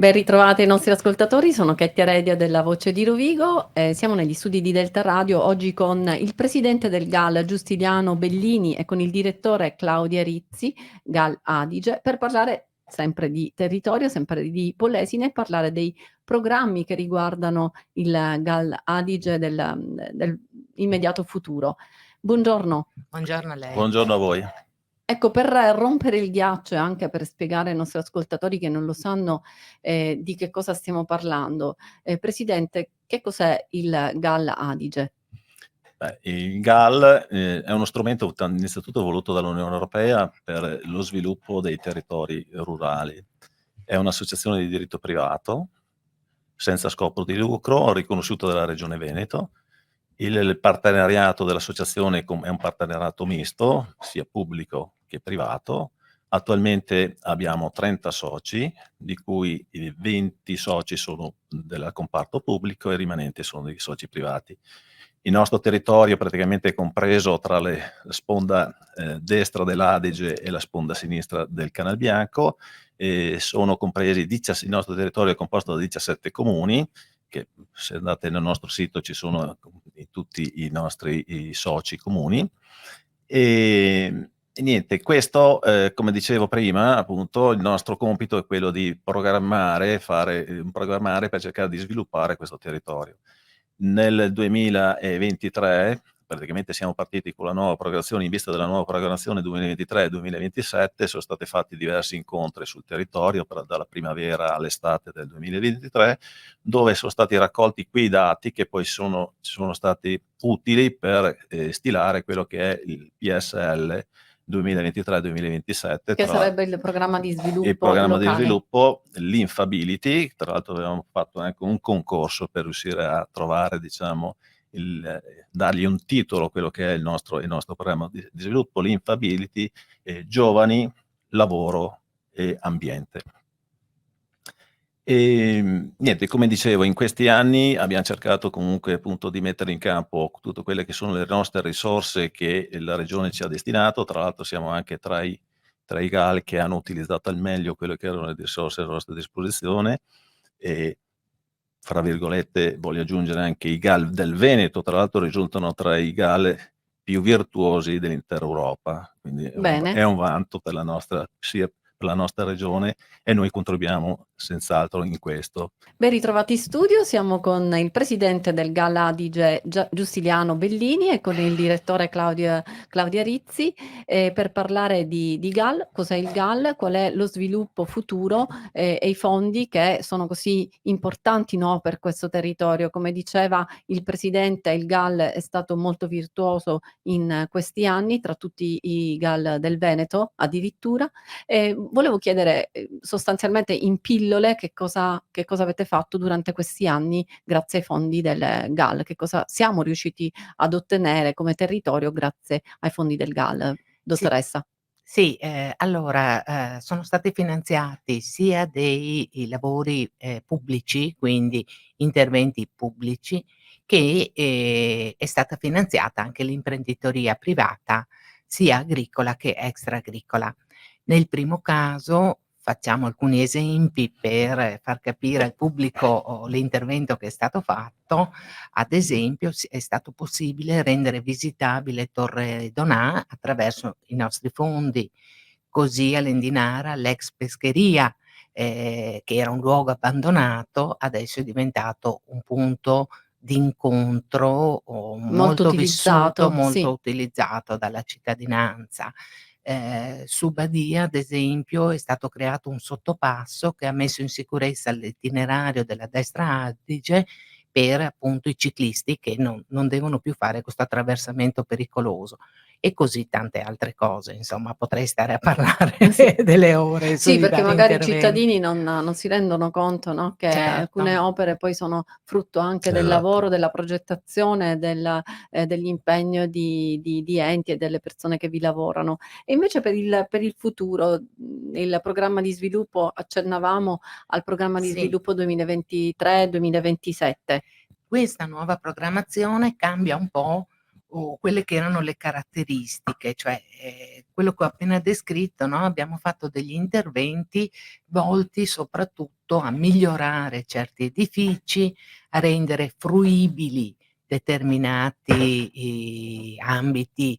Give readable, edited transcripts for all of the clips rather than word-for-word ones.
Ben ritrovati i nostri ascoltatori, sono Kettia Redia della Voce di Rovigo, siamo negli studi di Delta Radio oggi con il presidente del GAL Giustiniano Bellini e con il direttore Claudia Rizzi, GAL Adige, per parlare sempre di territorio, sempre di Polesine e parlare dei programmi che riguardano il GAL Adige del immediato futuro. Buongiorno. Buongiorno a lei. Buongiorno a voi. Ecco, per rompere il ghiaccio e anche per spiegare ai nostri ascoltatori che non lo sanno, di che cosa stiamo parlando, Presidente, che cos'è il GAL Adige? Il GAL è uno strumento innanzitutto voluto dall'Unione Europea per lo sviluppo dei territori rurali. È un'associazione di diritto privato, senza scopo di lucro, riconosciuto dalla Regione Veneto. Il partenariato dell'associazione è un partenariato misto, sia pubblico che privato. Attualmente abbiamo 30 soci, di cui 20 soci sono del comparto pubblico e i rimanenti sono dei soci privati. Il nostro territorio è praticamente compreso tra la sponda destra dell'Adige e la sponda sinistra del Canal Bianco. Sono compresi il nostro territorio è composto da 17 comuni, che se andate nel nostro sito ci sono tutti i nostri soci comuni. E niente, questo, come dicevo prima, appunto, il nostro compito è quello di programmare per cercare di sviluppare questo territorio. Nel 2023, praticamente siamo partiti con la nuova programmazione, in vista della nuova programmazione 2023-2027, sono stati fatti diversi incontri sul territorio dalla primavera all'estate del 2023, dove sono stati raccolti quei dati che poi sono stati utili per stilare quello che è il PSL 2023-2027. Che sarebbe il programma di sviluppo il programma locale. di sviluppo, l'Infability. Tra l'altro avevamo fatto anche un concorso per riuscire a trovare, diciamo, dargli un titolo a quello che è il nostro programma di sviluppo, l'Infability, giovani, lavoro e ambiente. E niente, come dicevo, in questi anni abbiamo cercato comunque appunto di mettere in campo tutte quelle che sono le nostre risorse che la regione ci ha destinato. Tra l'altro siamo anche tra i GAL che hanno utilizzato al meglio quelle che erano le risorse a nostra disposizione, e fra virgolette voglio aggiungere anche i GAL del Veneto, tra l'altro risultano tra i GAL più virtuosi dell'intera Europa, quindi è un vanto per la nostra, sia per la nostra regione, e noi contribuiamo senz'altro in questo. Ben ritrovati in studio, siamo con il presidente del GAL Adige Giustiniano Bellini e con il direttore Claudia Rizzi per parlare di GAL, cos'è il GAL, qual è lo sviluppo futuro e i fondi che sono così importanti, no, per questo territorio. Come diceva il presidente, il GAL è stato molto virtuoso in questi anni, tra tutti i GAL del Veneto addirittura. Volevo chiedere sostanzialmente in pillole che cosa avete fatto durante questi anni grazie ai fondi del GAL, che cosa siamo riusciti ad ottenere come territorio grazie ai fondi del GAL, dottoressa? Sì, allora, sono stati finanziati sia dei lavori pubblici, quindi interventi pubblici, che è stata finanziata anche l'imprenditoria privata, sia agricola che extra-agricola. Nel primo caso facciamo alcuni esempi per far capire al pubblico l'intervento che è stato fatto. Ad esempio è stato possibile rendere visitabile Torre Donà attraverso i nostri fondi, così a Lendinara l'ex pescheria, che era un luogo abbandonato, adesso è diventato un punto d'incontro molto utilizzato, vissuto, molto sì. utilizzato dalla cittadinanza. Su Badia, ad esempio, è stato creato un sottopasso che ha messo in sicurezza l'itinerario della Destra Adige per appunto i ciclisti che non devono più fare questo attraversamento pericoloso, e così tante altre cose. Insomma, potrei stare a parlare Sì. delle ore Sì, sui perché vari magari i interventi. cittadini non si rendono conto, no, che alcune Certo. opere poi sono frutto anche del Esatto. lavoro, della progettazione, dell'impegno di enti e delle persone che vi lavorano. E invece per il futuro, il programma di sviluppo, accennavamo al programma di Sì. sviluppo 2023-2027. Questa nuova programmazione cambia un po' o quelle che erano le caratteristiche, cioè, quello che ho appena descritto, no, abbiamo fatto degli interventi volti soprattutto a migliorare certi edifici, a rendere fruibili determinati, ambiti,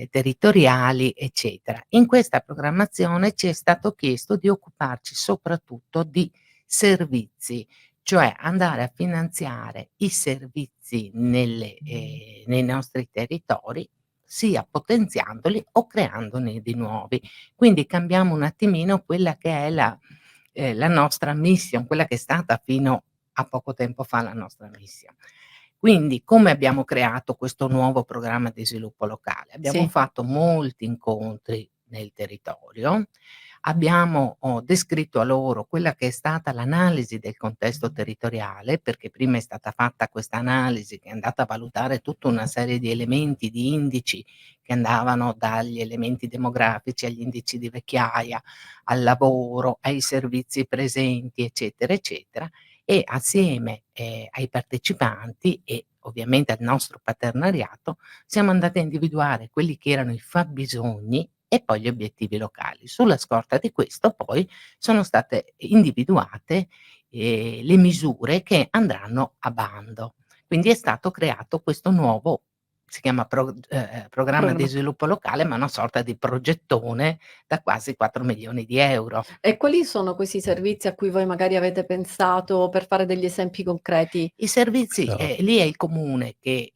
territoriali, eccetera. In questa programmazione ci è stato chiesto di occuparci soprattutto di servizi, cioè andare a finanziare i servizi nei nostri territori, sia potenziandoli o creandone di nuovi. Quindi cambiamo un attimino quella che è la nostra mission, quella che è stata fino a poco tempo fa la nostra mission. Quindi come abbiamo creato questo nuovo programma di sviluppo locale? Abbiamo Sì. fatto molti incontri nel territorio, abbiamo descritto a loro quella che è stata l'analisi del contesto territoriale, perché prima è stata fatta questa analisi che è andata a valutare tutta una serie di elementi, di indici che andavano dagli elementi demografici agli indici di vecchiaia, al lavoro, ai servizi presenti, eccetera, eccetera, e assieme, ai partecipanti e ovviamente al nostro partenariato, siamo andati a individuare quelli che erano i fabbisogni e poi gli obiettivi locali. Sulla scorta di questo poi sono state individuate, le misure che andranno a bando. Quindi è stato creato questo nuovo, si chiama programma di Programma. sviluppo locale, ma una sorta di progettone da quasi 4.000.000 €. E quali sono questi servizi a cui voi magari avete pensato, per fare degli esempi concreti? I servizi, Certo. lì è il comune che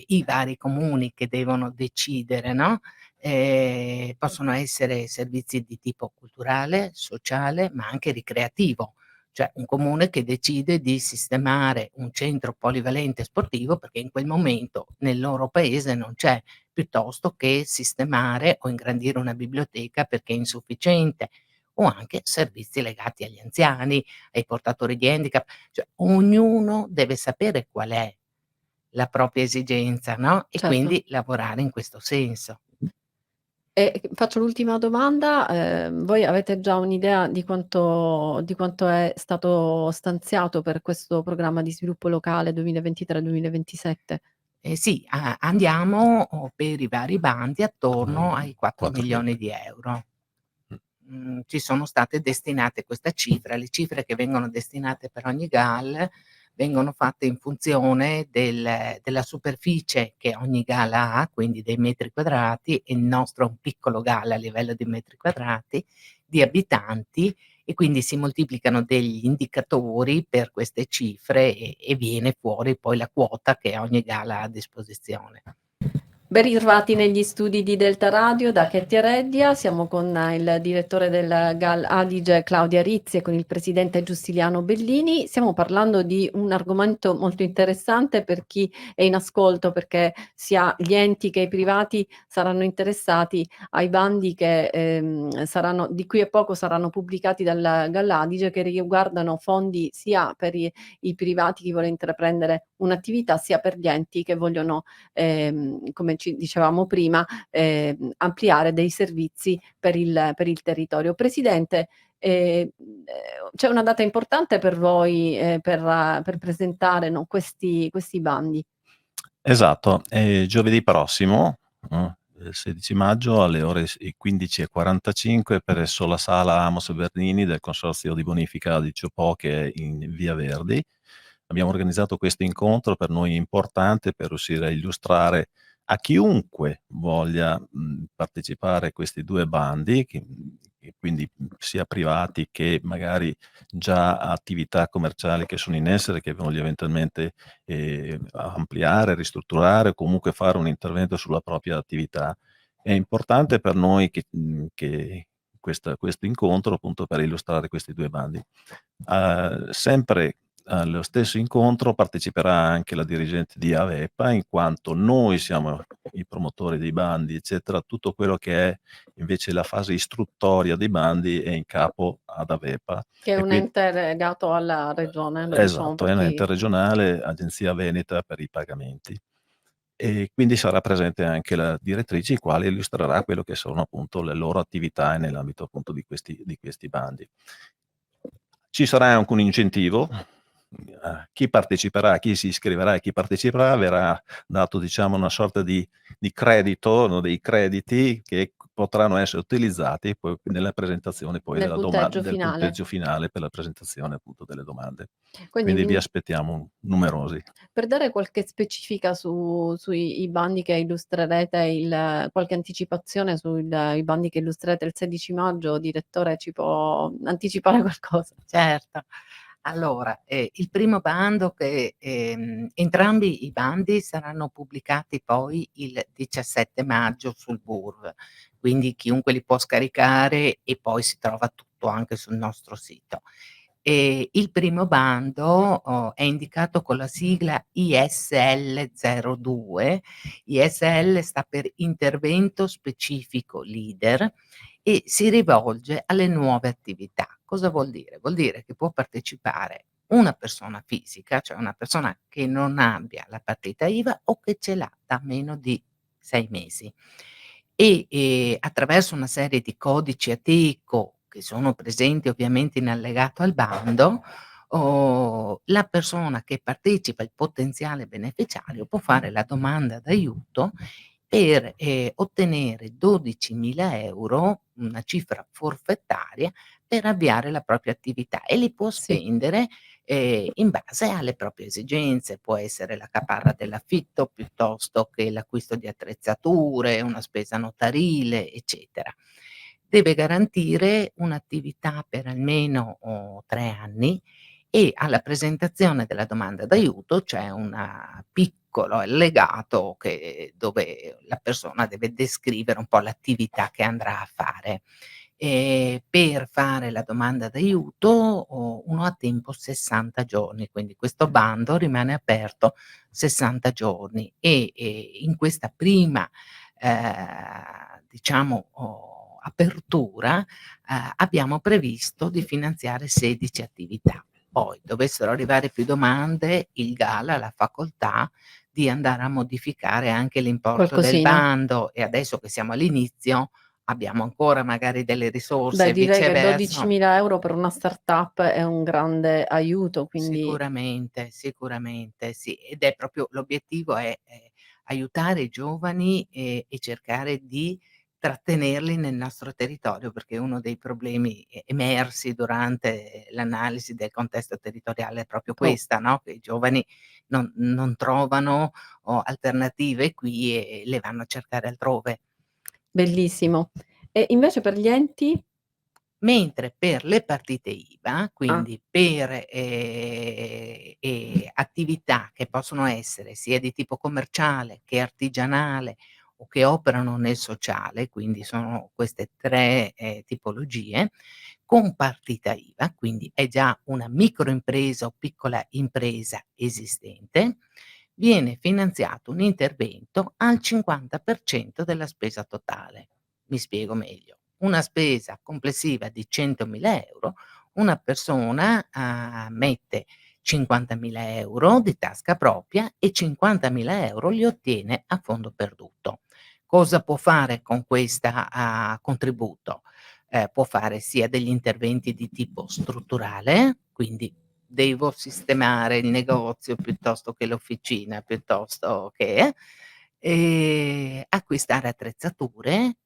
i vari comuni che devono decidere, no, possono essere servizi di tipo culturale, sociale, ma anche ricreativo. Cioè un comune che decide di sistemare un centro polivalente sportivo perché in quel momento nel loro paese non c'è, piuttosto che sistemare o ingrandire una biblioteca perché è insufficiente, o anche servizi legati agli anziani, ai portatori di handicap. Cioè ognuno deve sapere qual è la propria esigenza, no, e Certo. quindi lavorare in questo senso. E faccio l'ultima domanda, voi avete già un'idea di quanto è stato stanziato per questo programma di sviluppo locale 2023-2027? Sì, andiamo per i vari bandi attorno ai 4.000.000. 4.000.000 €. Ci sono state destinate questa cifra, le cifre che vengono destinate per ogni GAL vengono fatte in funzione della superficie che ogni GAL ha, quindi dei metri quadrati, e il nostro è un piccolo GAL a livello di metri quadrati, di abitanti, e quindi si moltiplicano degli indicatori per queste cifre e viene fuori poi la quota che ogni GAL ha a disposizione. Ben ritrovati negli studi di Delta Radio da Katie Reddia, siamo con il direttore del GAL Adige Claudia Rizzi e con il presidente Giustiliano Bellini. Stiamo parlando di un argomento molto interessante per chi è in ascolto, perché sia gli enti che i privati saranno interessati ai bandi che saranno, di qui a poco saranno pubblicati dal GAL Adige, che riguardano fondi sia per i privati, chi vuole intraprendere un'attività, sia per gli enti che vogliono, come ci dicevamo prima, ampliare dei servizi per il territorio. Presidente, c'è una data importante per voi, per presentare, no, questi bandi? Esatto, giovedì prossimo, il 16 maggio alle ore 15:45 presso la sala Amos Bernini del Consorzio di Bonifica di Ciopò, che è in via Verdi. Abbiamo organizzato questo incontro per noi importante per riuscire a illustrare a chiunque voglia, partecipare a questi 2 bandi, che quindi, sia privati che magari già attività commerciali che sono in essere, che voglio eventualmente ampliare, ristrutturare o comunque fare un intervento sulla propria attività. È importante per noi che questo incontro, appunto, per illustrare questi 2 bandi. Sempre allo stesso incontro parteciperà anche la dirigente di Avepa, in quanto noi siamo i promotori dei bandi, eccetera. Tutto quello che è invece la fase istruttoria dei bandi è in capo ad Avepa. Che è E un qui ente legato alla regione, lo diciamo Esatto, per è un chi. ente regionale, Agenzia Veneta per i pagamenti. E quindi sarà presente anche la direttrice, il quale illustrerà quello che sono appunto le loro attività nell'ambito appunto di questi bandi. Ci sarà anche un incentivo, chi parteciperà, chi si iscriverà e chi parteciperà verrà dato, diciamo, una sorta di credito, no, dei crediti che potranno essere utilizzati poi nella presentazione poi Nel punteggio del finale. punteggio finale per la presentazione appunto delle domande. Quindi Quindi vi aspettiamo numerosi. per dare qualche specifica sui i bandi che illustrerete, qualche anticipazione i bandi che illustrerete il 16 maggio, direttore, ci può anticipare qualcosa? Certo. Allora, il primo bando entrambi i bandi saranno pubblicati poi il 17 maggio sul BURV, quindi chiunque li può scaricare e poi si trova tutto anche sul nostro sito. Il primo bando, è indicato con la sigla ISL 02. ISL sta per Intervento Specifico Leader e si rivolge alle nuove attività. Cosa vuol dire? Vuol dire che può partecipare una persona fisica, cioè una persona che non abbia la partita IVA o che ce l'ha da meno di 6 mesi. Attraverso una serie di codici Ateco che sono presenti ovviamente in allegato al bando, la persona che partecipa, il potenziale beneficiario, può fare la domanda d'aiuto per, ottenere 12.000 €, una cifra forfettaria, per avviare la propria attività e li può Sì. spendere, in base alle proprie esigenze. Può essere la caparra dell'affitto, piuttosto che l'acquisto di attrezzature, una spesa notarile, eccetera. Deve garantire un'attività per almeno, 3 anni e alla presentazione della domanda d'aiuto c'è una piccolo allegato dove la persona deve descrivere un po' l'attività che andrà a fare. Per fare la domanda d'aiuto uno ha tempo 60 giorni, quindi questo bando rimane aperto 60 giorni in questa prima, diciamo, apertura, abbiamo previsto di finanziare 16 attività. Poi dovessero arrivare più domande, il GAL ha la facoltà di andare a modificare anche l'importo del Qualcosina. bando e adesso che siamo all'inizio abbiamo ancora magari delle risorse Beh, e direi che viceversa. 12.000 € per una startup è un grande aiuto, quindi Sicuramente, sicuramente sì, ed è proprio l'obiettivo è, aiutare i giovani, e cercare di trattenerli nel nostro territorio, perché uno dei problemi emersi durante l'analisi del contesto territoriale è proprio oh, questa, no, che i giovani non trovano, alternative qui e le vanno a cercare altrove. bellissimo. E invece per gli enti? Mentre per le partite IVA, Ah, quindi per, attività che possono essere sia di tipo commerciale che artigianale o che operano nel sociale, quindi sono queste 3, tipologie, con partita IVA, quindi è già una microimpresa o piccola impresa esistente, viene finanziato un intervento al 50% della spesa totale. Mi spiego meglio: una spesa complessiva di 100.000 €, una persona, mette 50.000 € di tasca propria e 50.000 € li ottiene a fondo perduto. Cosa può fare con questa contributo? Può fare sia degli interventi di tipo strutturale, quindi devo sistemare il negozio piuttosto che l'officina, piuttosto che acquistare attrezzature,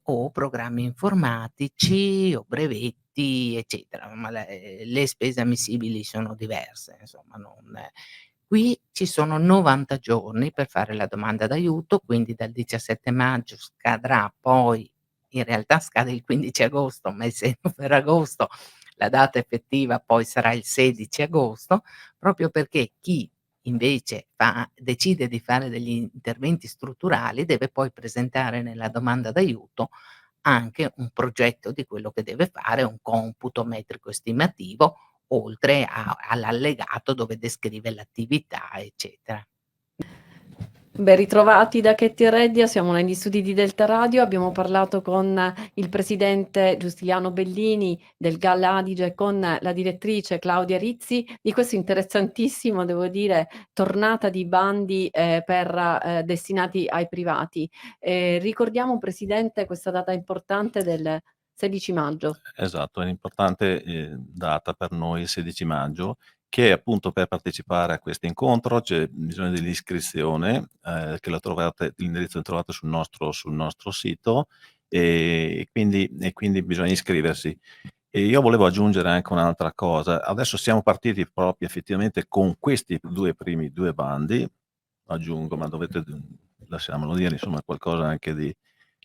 o programmi informatici o brevetti, eccetera, ma le spese ammissibili sono diverse, insomma non qui ci sono 90 giorni per fare la domanda d'aiuto, quindi dal 17 maggio scadrà poi in realtà scade il 15 agosto, ma essendo Ferragosto la data effettiva poi sarà il 16 agosto, proprio perché chi invece decide di fare degli interventi strutturali deve poi presentare nella domanda d'aiuto anche un progetto di quello che deve fare, un computo metrico estimativo, oltre all'allegato dove descrive l'attività, eccetera. ben ritrovati da Chetti e Reddia, siamo negli studi di Delta Radio, abbiamo parlato con il presidente Giustiliano Bellini del GAL Adige e con la direttrice Claudia Rizzi di questo interessantissimo, devo dire, tornata di bandi, destinati ai privati. Ricordiamo Presidente questa data importante del 16 maggio. Esatto, è un'importante, data per noi il 16 maggio, che appunto per partecipare a questo incontro c'è bisogno dell'iscrizione, che l'indirizzo è trovato sul nostro sito, e quindi bisogna iscriversi. E io volevo aggiungere anche un'altra cosa. Adesso siamo partiti proprio effettivamente con questi primi due bandi, aggiungo, ma lasciamolo dire, insomma, qualcosa anche di...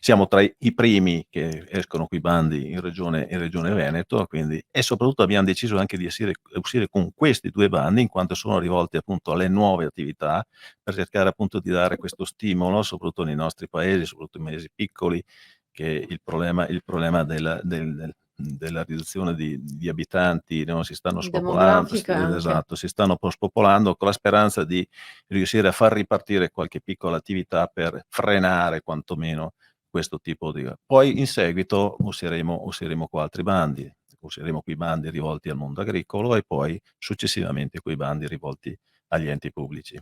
Siamo tra i primi che escono quei bandi in regione Veneto, quindi, e soprattutto abbiamo deciso anche di uscire con questi due bandi, in quanto sono rivolti appunto alle nuove attività, per cercare appunto di dare questo stimolo, soprattutto nei nostri paesi, soprattutto in paesi piccoli, che il problema della riduzione di abitanti, no, si stanno spopolando, Demografica anche. esatto, si stanno spopolando, con la speranza di riuscire a far ripartire qualche piccola attività per frenare quantomeno questo tipo di... Poi in seguito usciremo con altri bandi, useremo quei bandi rivolti al mondo agricolo e poi successivamente quei bandi rivolti agli enti pubblici.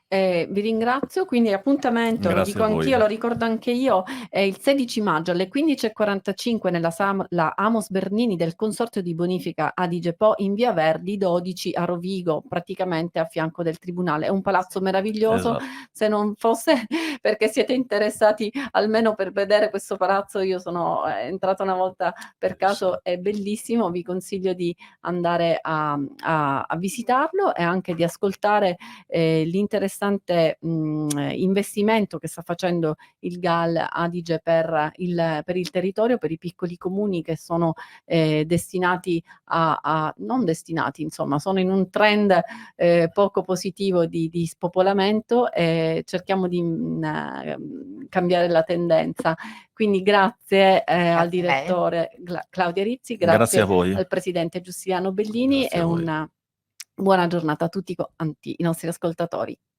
Vi ringrazio, quindi appuntamento, lo Grazie dico a voi. anch'io, lo ricordo anche io, è il 16 maggio alle 15:45 nella la Amos Bernini del Consorzio di Bonifica Adige Po in via Verdi 12 a Rovigo, praticamente a fianco del tribunale. È un palazzo meraviglioso, Esatto. se non fosse perché siete interessati almeno per vedere questo palazzo, io sono entrata una volta per caso, è bellissimo, vi consiglio di andare a visitarlo e anche di ascoltare l'interessante investimento che sta facendo il GAL Adige per il territorio, per i piccoli comuni che sono destinati non destinati, insomma, sono in un trend poco positivo di spopolamento, e cerchiamo di cambiare la tendenza. Quindi grazie al direttore Claudia Rizzi, Grazie grazie a voi. al presidente Giustiliano Bellini Grazie e a voi. una buona giornata a tutti quanti i nostri ascoltatori.